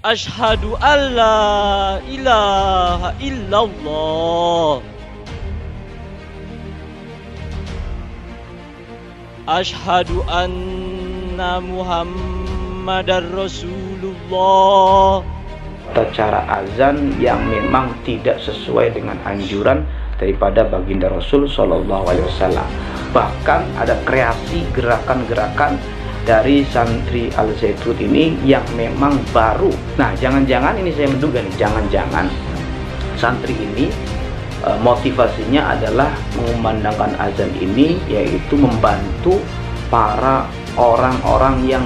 Asyhadu alla ilaha illallah. Asyhadu anna Muhammadar Rasulullah. Cara azan yang memang tidak sesuai dengan anjuran daripada baginda Rasul Shallallahu Alaihi Wasallam. Bahkan ada kreasi gerakan-gerakan dari santri Al Zaitun ini yang memang baru. Nah, jangan-jangan ini saya menduga nih, jangan-jangan santri ini motivasinya adalah mengumandangkan azan ini yaitu membantu para orang-orang yang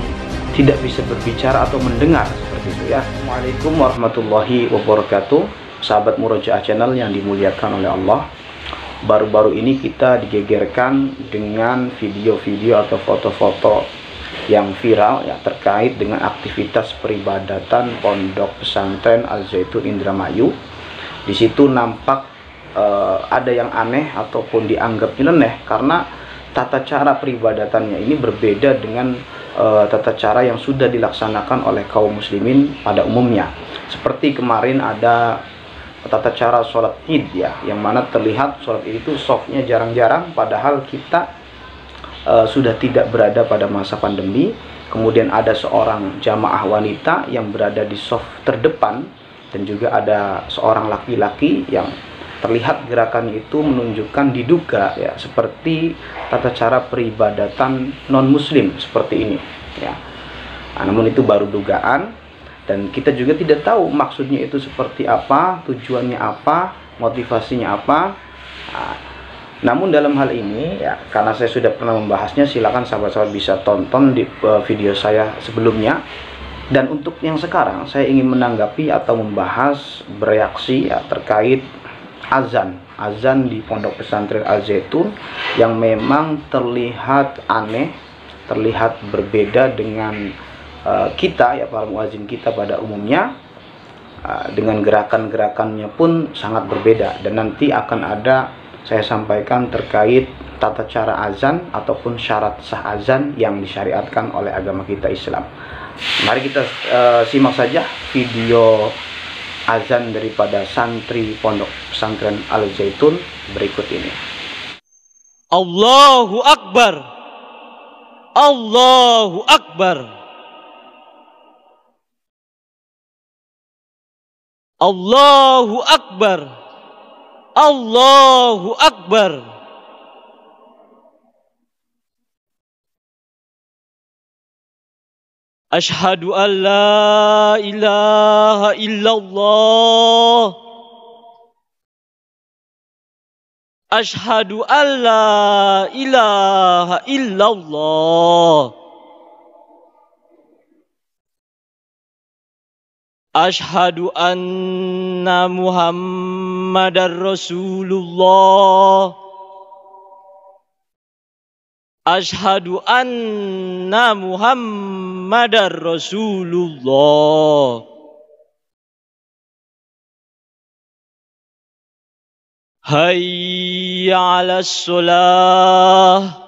tidak bisa berbicara atau mendengar seperti itu ya. Assalamualaikum warahmatullahi wabarakatuh. Sahabat Murojaah Channel yang dimuliakan oleh Allah. Baru-baru ini kita digegerkan dengan video-video atau foto-foto yang viral ya terkait dengan aktivitas peribadatan Pondok Pesantren Al Zaitun Indramayu. Di situ nampak ada yang aneh ataupun dianggap nyeleneh karena tata cara peribadatannya ini berbeda dengan tata cara yang sudah dilaksanakan oleh kaum muslimin pada umumnya. Seperti kemarin ada tata cara sholat id ya, yang mana terlihat sholat id itu softnya jarang-jarang, padahal kita sudah tidak berada pada masa pandemi. Kemudian ada seorang jamaah wanita yang berada di soft terdepan, dan juga ada seorang laki-laki yang terlihat gerakannya itu menunjukkan diduga ya seperti tata cara peribadatan non muslim seperti ini ya. Nah, namun itu baru dugaan dan kita juga tidak tahu maksudnya itu seperti apa, tujuannya apa, motivasinya apa. Nah, namun dalam hal ini ya, karena saya sudah pernah membahasnya, silakan sahabat-sahabat bisa tonton di video saya sebelumnya. Dan untuk yang sekarang saya ingin menanggapi atau membahas, bereaksi ya terkait azan di Pondok Pesantren Al Zaitun yang memang terlihat aneh, terlihat berbeda dengan kita ya, para muazin kita pada umumnya. Dengan gerakan-gerakannya pun sangat berbeda, dan nanti akan ada saya sampaikan terkait tata cara azan ataupun syarat sah azan yang disyariatkan oleh agama kita Islam. Mari kita simak saja video azan daripada santri Pondok Pesantren Al Zaitun berikut ini. Allahu Akbar. Allahu Akbar. Allahu Akbar. Allahu Akbar. Asyhadu an la ilaha illallah. Asyhadu an la ilaha illallah. Asyhadu anna Muhammadar Rasulullah. Asyhadu anna Muhammadar Rasulullah. Hayya 'alas shalah.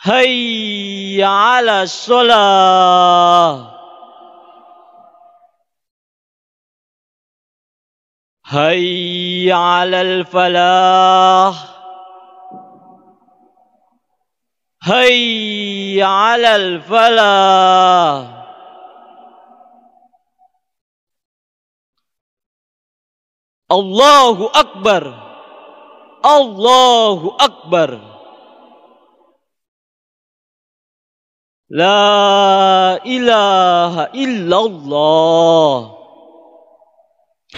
Hayya 'alas shalah. Hayya 'alal falah. Hayya 'alal falah. Allahu Akbar. Allahu Akbar. La ilaha illallah.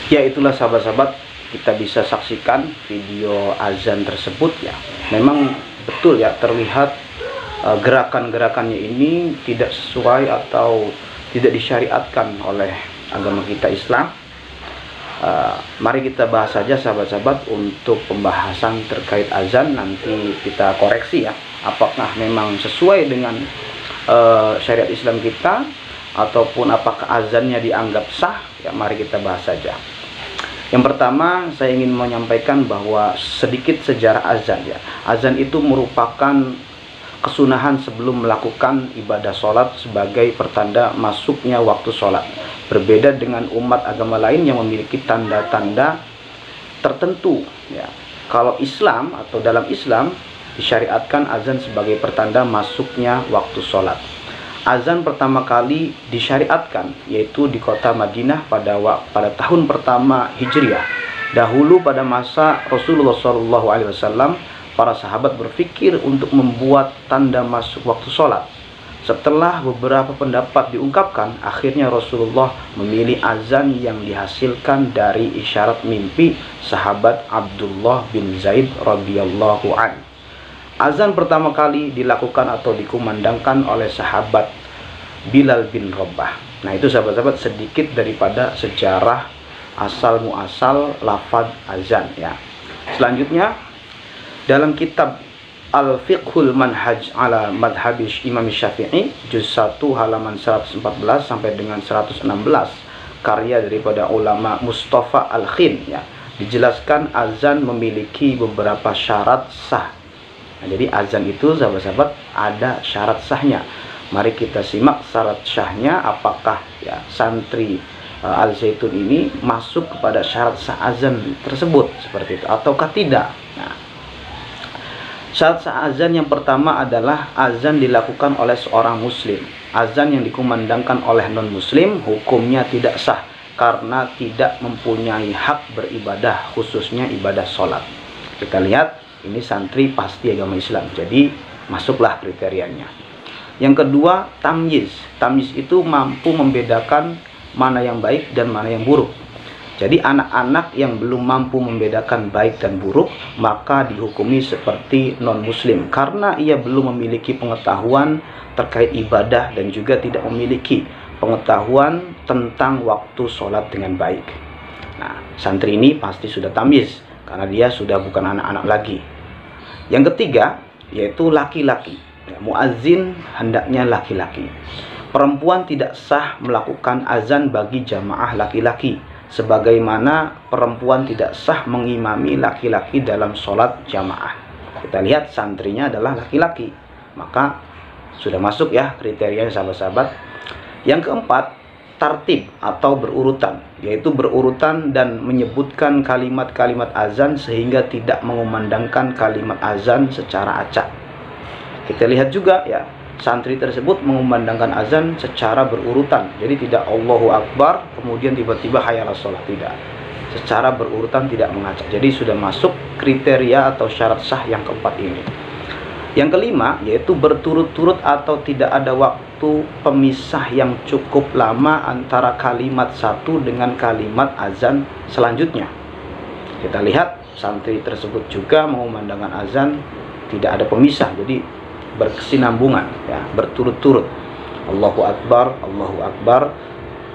Ya, itulah sahabat-sahabat, kita bisa saksikan video azan tersebut ya. Memang betul ya, terlihat gerakan-gerakannya ini tidak sesuai atau tidak disyariatkan oleh agama kita Islam. Mari kita bahas saja sahabat-sahabat untuk pembahasan terkait azan. Nanti kita koreksi ya, apakah memang sesuai dengan syariat Islam kita ataupun apakah azannya dianggap sah ya. Mari kita bahas saja. Yang pertama, saya ingin menyampaikan bahwa sedikit sejarah azan ya. Azan itu merupakan kesunahan sebelum melakukan ibadah sholat sebagai pertanda masuknya waktu sholat. Berbeda dengan umat agama lain yang memiliki tanda-tanda tertentu ya. Kalau Islam atau dalam Islam disyariatkan azan sebagai pertanda masuknya waktu sholat. Azan pertama kali disyariatkan yaitu di kota Madinah pada tahun pertama Hijriah. Dahulu pada masa Rasulullah SAW, para sahabat berpikir untuk membuat tanda masuk waktu sholat. Setelah beberapa pendapat diungkapkan, akhirnya Rasulullah memilih azan yang dihasilkan dari isyarat mimpi sahabat Abdullah bin Zaid radhiyallahu an. Azan pertama kali dilakukan atau dikumandangkan oleh sahabat Bilal bin Rabah. Nah, itu sahabat-sahabat sedikit daripada sejarah asal muasal lafaz azan ya. Selanjutnya dalam kitab Al-Fiqhul Manhaj ala Madhabi Imam Syafi'i juz 1 halaman 114 sampai dengan 116 karya daripada ulama Mustafa Al-Khin ya, dijelaskan azan memiliki beberapa syarat sah. Nah, jadi azan itu sahabat-sahabat ada syarat sahnya. Mari kita simak syarat sahnya, apakah ya santri Al Zaitun ini masuk kepada syarat sah azan tersebut seperti itu ataukah tidak. Nah, syarat sah azan yang pertama adalah azan dilakukan oleh seorang muslim. Azan yang dikumandangkan oleh non-muslim hukumnya tidak sah karena tidak mempunyai hak beribadah, khususnya ibadah sholat. Kita lihat, ini santri pasti agama Islam, jadi masuklah kriterianya. Yang kedua, tamyiz. Tamyiz itu mampu membedakan mana yang baik dan mana yang buruk. Jadi anak-anak yang belum mampu membedakan baik dan buruk maka dihukumi seperti non-muslim karena ia belum memiliki pengetahuan terkait ibadah dan juga tidak memiliki pengetahuan tentang waktu sholat dengan baik. Nah, santri ini pasti sudah tamyiz karena dia sudah bukan anak-anak lagi. Yang ketiga yaitu laki-laki. Ya, muazzin hendaknya laki-laki. Perempuan tidak sah melakukan azan bagi jamaah laki-laki, sebagaimana perempuan tidak sah mengimami laki-laki dalam sholat jamaah. Kita lihat santrinya adalah laki-laki, maka sudah masuk ya kriterianya sahabat-sahabat. Yang keempat, tartib atau berurutan, yaitu berurutan dan menyebutkan kalimat-kalimat azan sehingga tidak mengumandangkan kalimat azan secara acak. Kita lihat juga ya, santri tersebut mengumandangkan azan secara berurutan. Jadi tidak Allahu Akbar kemudian tiba-tiba hayya 'alas shalah, tidak. Secara berurutan, tidak mengacak. Jadi sudah masuk kriteria atau syarat sah yang keempat ini. Yang kelima yaitu berturut-turut atau tidak ada waktu pemisah yang cukup lama antara kalimat satu dengan kalimat azan selanjutnya. Kita lihat santri tersebut juga mengumandangkan azan tidak ada pemisah, jadi berkesinambungan ya, berturut-turut Allahu Akbar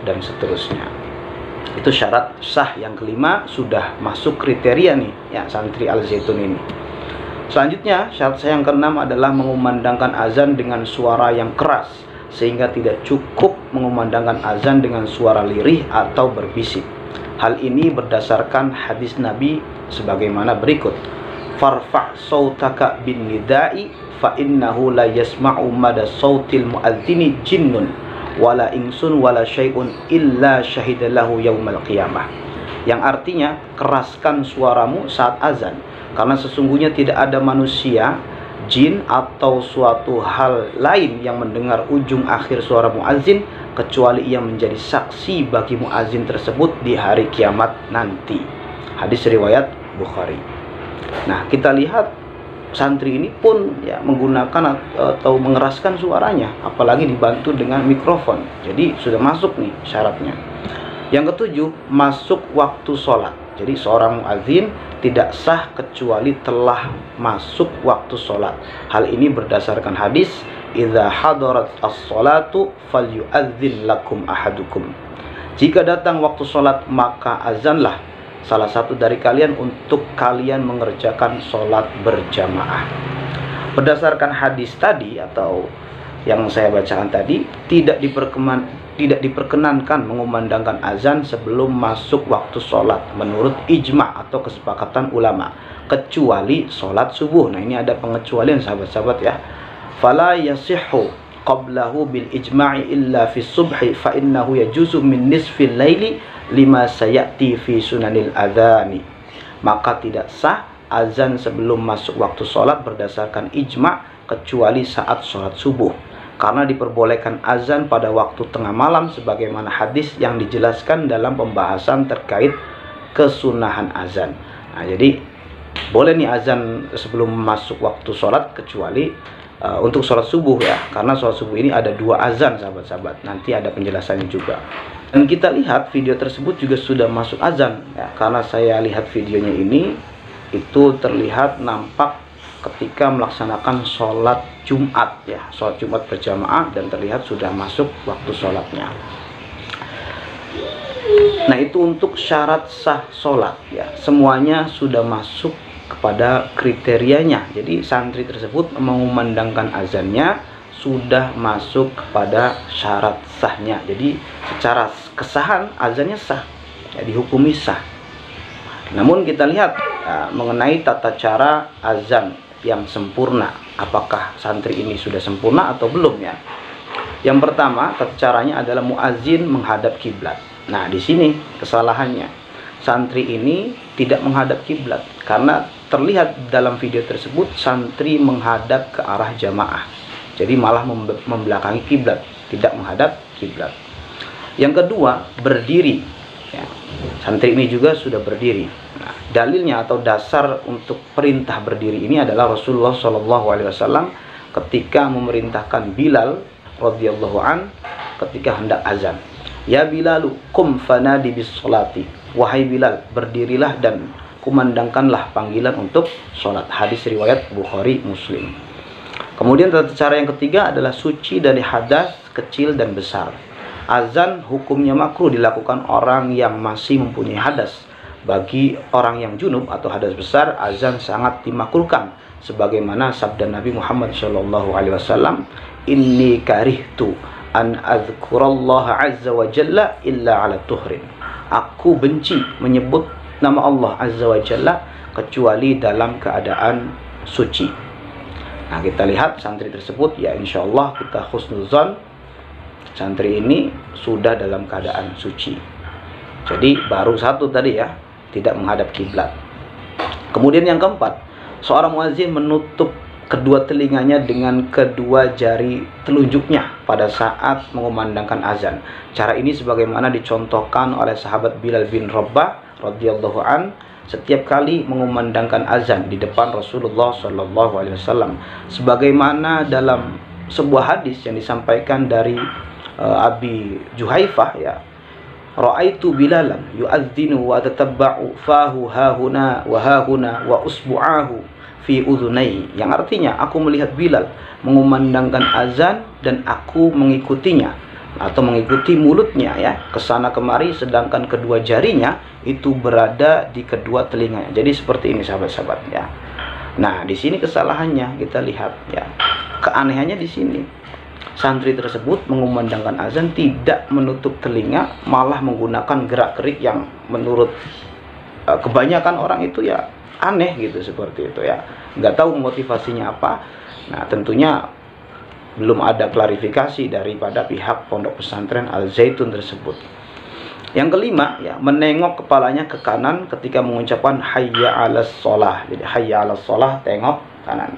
dan seterusnya. Itu syarat sah yang kelima, sudah masuk kriteria nih ya santri Al Zaitun ini. Selanjutnya syarat sah yang keenam adalah mengumandangkan azan dengan suara yang keras sehingga tidak cukup mengumandangkan azan dengan suara lirih atau berbisik. Hal ini berdasarkan hadis Nabi sebagaimana berikut: farfa' sautaka bin nida'i fa innahu la yasma'u mada sautil muadzini jinnun wala insun wala syai'un illa syahidalahu yaumal qiyamah. Yang artinya, keraskan suaramu saat azan karena sesungguhnya tidak ada manusia, jin atau suatu hal lain yang mendengar ujung akhir suara muazzin kecuali ia menjadi saksi bagi muazzin tersebut di hari kiamat nanti. Hadis riwayat Bukhari. Nah, kita lihat santri ini pun ya menggunakan atau mengeraskan suaranya, apalagi dibantu dengan mikrofon. Jadi sudah masuk nih syaratnya. Yang ketujuh, masuk waktu sholat. Jadi seorang muadzin tidak sah kecuali telah masuk waktu sholat. Hal ini berdasarkan hadis idza hadarat as-sholatu falyu'adzin lakum ahadukum. Jika datang waktu sholat maka azanlah salah satu dari kalian untuk kalian mengerjakan sholat berjamaah. Berdasarkan hadis tadi atau yang saya bacakan tadi, tidak diperkenankan mengumandangkan azan sebelum masuk waktu sholat menurut ijma' atau kesepakatan ulama, kecuali sholat subuh. Nah, ini ada pengecualian sahabat-sahabat ya. fala yasihhu qablahu bil ijma'i illa fi subhi fa innahu yajuzu min nisfil laili lima sayati fi sunanil adhani. Maka tidak sah azan sebelum masuk waktu sholat berdasarkan ijma' kecuali saat sholat subuh, karena diperbolehkan azan pada waktu tengah malam sebagaimana hadis yang dijelaskan dalam pembahasan terkait kesunahan azan. Nah, jadi boleh nih azan sebelum masuk waktu sholat kecuali untuk sholat subuh ya, karena sholat subuh ini ada 2 azan sahabat-sahabat, nanti ada penjelasannya juga. Dan kita lihat video tersebut juga sudah masuk azan ya, karena saya lihat videonya ini itu terlihat nampak ketika melaksanakan sholat Jumat ya, sholat Jumat berjamaah, dan terlihat sudah masuk waktu sholatnya. Nah, itu untuk syarat sah sholat ya, semuanya sudah masuk kepada kriterianya. Jadi santri tersebut mengumandangkan azannya sudah masuk kepada syarat sahnya. Jadi secara kesahan azannya sah ya, dihukumi sah. Namun kita lihat mengenai tata cara azan yang sempurna, apakah santri ini sudah sempurna atau belum ya. Yang pertama, tata caranya adalah muazin menghadap kiblat. Nah, di sini kesalahannya. Santri ini tidak menghadap kiblat karena terlihat dalam video tersebut santri menghadap ke arah jamaah. Jadi malah membelakangi kiblat, tidak menghadap kiblat. Yang kedua, berdiri. Ya, santri ini juga sudah berdiri. Nah, dalilnya atau dasar untuk perintah berdiri ini adalah Rasulullah SAW ketika memerintahkan Bilal radhiyallahu an ketika hendak azan. Ya Bilalu, kum fanadi bis sholati. Wahai Bilal, berdirilah dan kumandangkanlah panggilan untuk sholat. Hadis riwayat Bukhari Muslim. Kemudian tata cara yang ketiga adalah suci dari hadas kecil dan besar. Azan hukumnya makruh dilakukan orang yang masih mempunyai hadas. Bagi orang yang junub atau hadas besar, azan sangat dimakruhkan. Sebagaimana sabda Nabi Muhammad SAW, Inni karihtu an azkurallaha azza wa jalla illa ala tuhrin. Aku benci menyebut nama Allah azza wa jalla kecuali dalam keadaan suci. Nah, kita lihat santri tersebut ya, insya Allah kita husnuzon, santri ini sudah dalam keadaan suci. Jadi baru satu tadi ya, tidak menghadap kiblat. Kemudian yang keempat, seorang muazin menutup kedua telinganya dengan kedua jari telunjuknya pada saat mengumandangkan azan. Cara ini sebagaimana dicontohkan oleh sahabat Bilal bin Rabah radhiyallahu an setiap kali mengumandangkan azan di depan Rasulullah SAW. Sebagaimana dalam sebuah hadis yang disampaikan dari Abi Juhaifah ya, Ra'aitu Bilalan yu'adzinu wa tatabba'u fahu hahuna wa hahuna wa usbu'ahu fi udhunai, yang artinya aku melihat Bilal mengumandangkan azan dan aku mengikutinya atau mengikuti mulutnya ya kesana kemari, sedangkan kedua jarinya itu berada di kedua telinganya. Jadi seperti ini sahabat-sahabat ya. Nah, di sini kesalahannya kita lihat ya, keanehannya di sini. Santri tersebut mengumandangkan azan tidak menutup telinga, malah menggunakan gerak-gerik yang menurut kebanyakan orang itu ya aneh gitu, seperti itu ya. Nggak tahu motivasinya apa. Nah, tentunya belum ada klarifikasi daripada pihak pondok pesantren Al Zaitun tersebut. Yang kelima ya, menengok kepalanya ke kanan ketika mengucapkan hayya 'alas shalah. Jadi hayya 'alas shalah tengok kanan.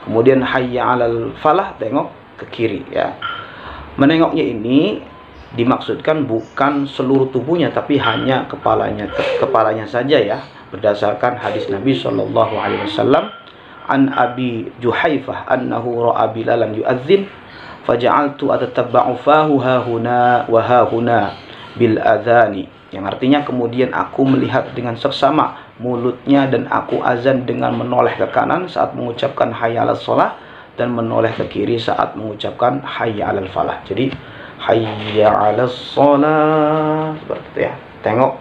Kemudian hayya 'alal falah tengok ke kiri ya. Menengoknya ini dimaksudkan bukan seluruh tubuhnya tapi hanya kepalanya saja ya, berdasarkan hadis Nabi SAW an Abi Juhaifah annahu ra'a Bilalan yu'adzin faja'altu atatabba'u fahu hahuna wa hahuna bil adhani, yang artinya kemudian aku melihat dengan seksama mulutnya dan aku azan dengan menoleh ke kanan saat mengucapkan hayya 'alas shalah dan menoleh ke kiri saat mengucapkan hayya 'alal falah. Jadi hayya 'alas shalah seperti itu ya, tengok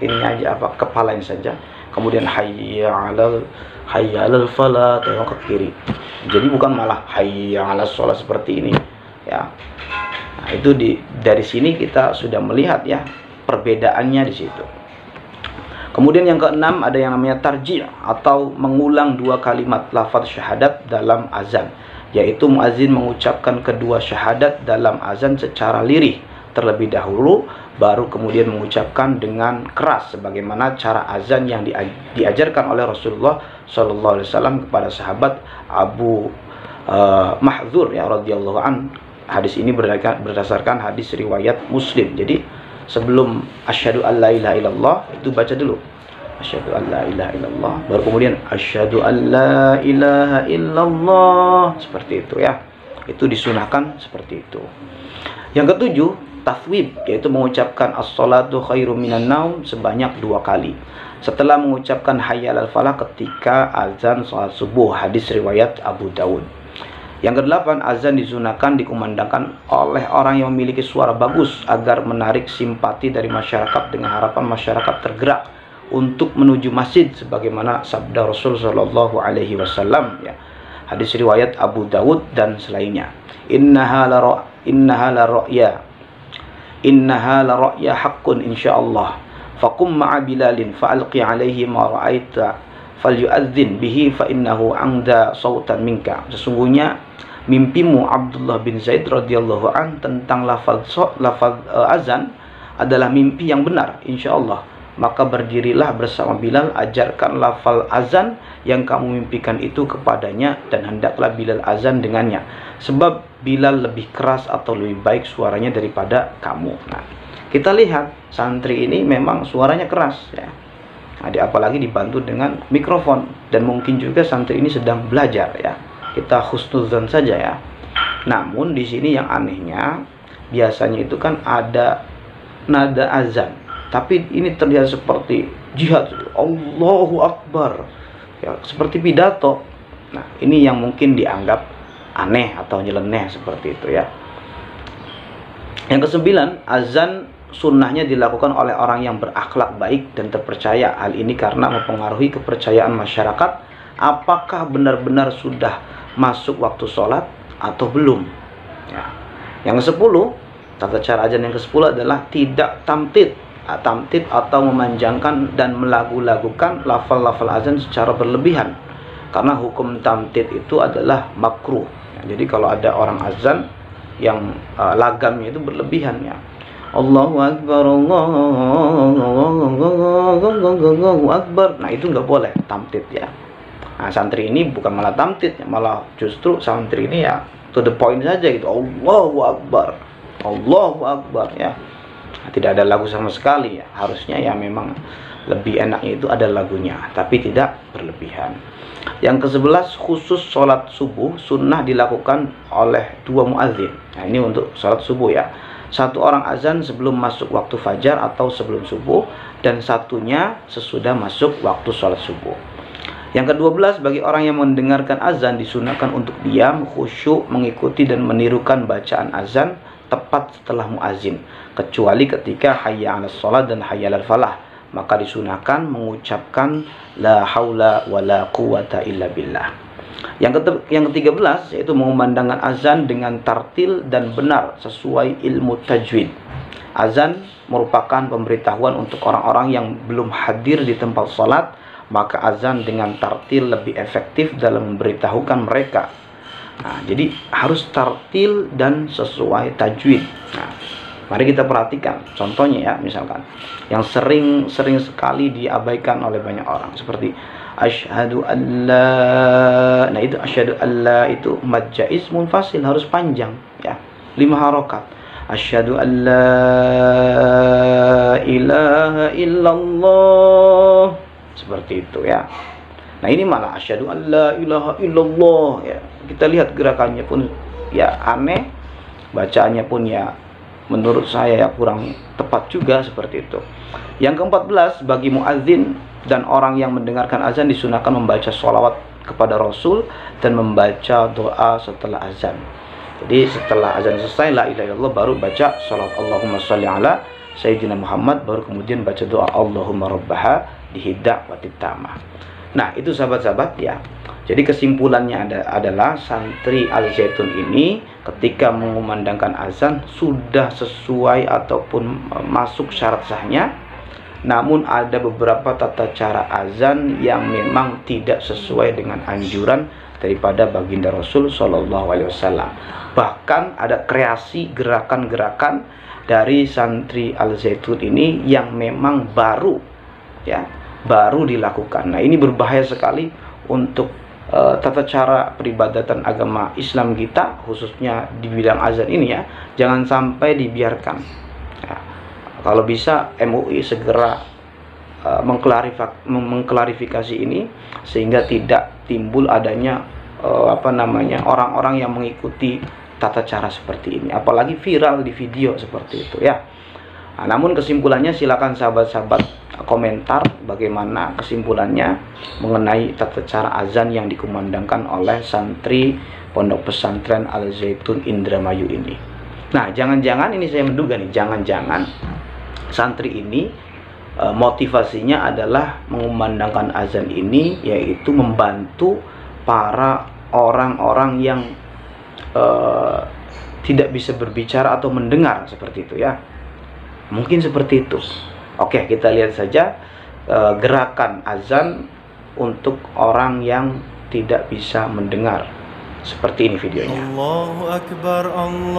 ini aja apa kepalanya saja. Kemudian hayya 'alal falah tengok ke kiri. Jadi bukan malah hayya 'alas shalah seperti ini ya. Nah, itu dari sini kita sudah melihat ya perbedaannya di situ. Kemudian yang keenam ada yang namanya tarji' atau mengulang dua kalimat lafaz syahadat dalam azan. yaitu muazin mengucapkan kedua syahadat dalam azan secara lirih terlebih dahulu, baru kemudian mengucapkan dengan keras sebagaimana cara azan yang diajarkan oleh Rasulullah SAW kepada sahabat Abu Mahdzur ya radhiyallahu an. Hadis ini berdasarkan hadis riwayat Muslim. Jadi sebelum asyhadu alla ilaha illallah itu baca dulu asyhadu alla ilaha illallah, baru kemudian asyhadu alla ilaha illallah, seperti itu ya. Itu disunahkan seperti itu. Yang ketujuh, tafwid, yaitu mengucapkan as-salatu khairum minan naum sebanyak 2 kali setelah mengucapkan hayya 'alal falah ketika azan salat subuh, hadis riwayat Abu Dawud. Yang kedelapan, azan disunahkan dikumandangkan oleh orang yang memiliki suara bagus agar menarik simpati dari masyarakat dengan harapan masyarakat tergerak untuk menuju masjid sebagaimana sabda Rasul sallallahu alaihi wasallam ya. Hadis riwayat Abu Dawud dan selainnya. Innaha la ra'ya haqqun insyaallah. Faqum ma'a Bilalin fa'alqi alaihi ma ra'aita falyu'adzin bihi fa innahu anda sautan minka. Sesungguhnya mimpimu Abdullah bin Zaid radhiyallahu an tentang lafaz azan adalah mimpi yang benar insyaallah. Maka berdirilah bersama Bilal, ajarkan lafal azan yang kamu mimpikan itu kepadanya, dan hendaklah Bilal azan dengannya, sebab Bilal lebih keras atau lebih baik suaranya daripada kamu. Nah, kita lihat santri ini memang suaranya keras ya. Nah, apalagi dibantu dengan mikrofon, dan mungkin juga santri ini sedang belajar ya. Kita husnuzan saja ya. Namun di sini yang anehnya, biasanya itu kan ada nada azan, tapi ini terlihat seperti jihad, Allahu Akbar ya, seperti pidato. Nah, ini yang mungkin dianggap aneh atau nyeleneh seperti itu ya. Yang kesembilan, azan sunnahnya dilakukan oleh orang yang berakhlak baik dan terpercaya. Hal ini karena mempengaruhi kepercayaan masyarakat apakah benar-benar sudah masuk waktu sholat atau belum ya. Yang ke-10, tata cara azan yang ke-10 adalah tidak tamtid atau memanjangkan dan melagu-lagukan lafal-lafal azan secara berlebihan, karena hukum tamtid itu adalah makruh ya. Jadi kalau ada orang azan yang lagamnya itu berlebihan ya, Allahu Akbar, Allahu Akbar, nah itu nggak boleh tamtid ya. Nah, santri ini bukan malah tamtid ya, malah justru santri ini ya to the point saja gitu, Allahu Akbar, Allahu Akbar ya. Tidak ada lagu sama sekali ya. Harusnya ya memang lebih enaknya itu ada lagunya, tapi tidak berlebihan. Yang ke-11, khusus sholat subuh sunnah dilakukan oleh 2 muadzin. Nah, ini untuk sholat subuh ya. Satu orang azan sebelum masuk waktu fajar atau sebelum subuh, dan satunya sesudah masuk waktu sholat subuh. Yang ke-12, bagi orang yang mendengarkan azan disunahkan untuk diam, khusyuk, mengikuti dan menirukan bacaan azan tepat setelah muazin, kecuali ketika hayya 'alas shalah dan hayya 'alal falah, maka disunahkan mengucapkan la haula wala quwata illa billah. Yang ke-13 yaitu mengumandangkan azan dengan tartil dan benar sesuai ilmu tajwid. Azan merupakan pemberitahuan untuk orang-orang yang belum hadir di tempat salat, maka azan dengan tartil lebih efektif dalam memberitahukan mereka. Nah, jadi harus tartil dan sesuai tajwid. Nah, mari kita perhatikan contohnya ya, misalkan yang sering sekali diabaikan oleh banyak orang seperti asyhadu alla. Nah, itu asyhadu alla itu mad jaiz munfasil, harus panjang ya, 5 harokat. Asyhadu alla ilaha illallah, seperti itu ya. Nah, ini malah asyhadu alla ilaha illallah ya. Kita lihat gerakannya pun ya aneh, bacaannya pun ya menurut saya ya kurang tepat juga seperti itu. Yang ke-14, bagi muadzin dan orang yang mendengarkan azan disunahkan membaca sholawat kepada Rasul dan membaca doa setelah azan. Jadi setelah azan selesai la ilaha illallah baru baca sholawat Allahumma sholli ala Sayyidina Muhammad, baru kemudian baca doa Allahumma rabbaha dihidda wa titamah. Nah, itu sahabat-sahabat ya. Jadi kesimpulannya adalah santri Al-Zaitun ini ketika mengumandangkan azan sudah sesuai ataupun masuk syarat sahnya, namun ada beberapa tata cara azan yang memang tidak sesuai dengan anjuran daripada baginda Rasul Shallallahu Alaihi Wasallam. Bahkan ada kreasi gerakan-gerakan dari santri Al Zaitun ini yang memang baru dilakukan. Nah, ini berbahaya sekali untuk tata cara peribadatan agama Islam kita, khususnya di bidang azan ini ya. Jangan sampai dibiarkan ya. Kalau bisa MUI segera mengklarifikasi ini sehingga tidak timbul adanya orang-orang yang mengikuti tata cara seperti ini, apalagi viral di video seperti itu ya. Nah, namun kesimpulannya silakan sahabat-sahabat komentar bagaimana kesimpulannya mengenai tata cara azan yang dikumandangkan oleh santri Pondok Pesantren Al Zaitun Indramayu ini. Nah, jangan-jangan ini saya menduga nih, jangan-jangan santri ini motivasinya adalah mengumandangkan azan ini yaitu membantu para orang-orang yang tidak bisa berbicara atau mendengar seperti itu ya. Mungkin seperti itu. Oke, kita lihat saja gerakan azan untuk orang yang tidak bisa mendengar. Seperti ini videonya. Allahu Akbar, Allahu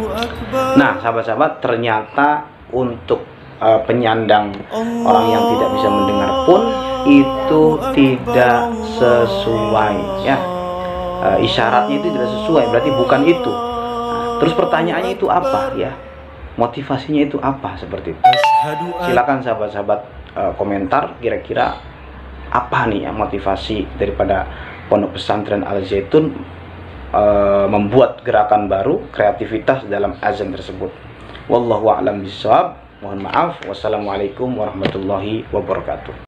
Akbar. Nah, sahabat-sahabat, ternyata untuk penyandang orang yang tidak bisa mendengar pun itu tidak sesuai ya. Isyaratnya itu tidak sesuai, berarti bukan itu. Nah, terus pertanyaannya itu apa ya? Motivasinya itu apa seperti itu? Silakan sahabat-sahabat komentar kira-kira apa nih ya motivasi daripada Pondok Pesantren Al Zaitun membuat gerakan baru, kreativitas dalam azan tersebut. Wallahu a'lam bishawab. Mohon maaf. Wassalamualaikum warahmatullahi wabarakatuh.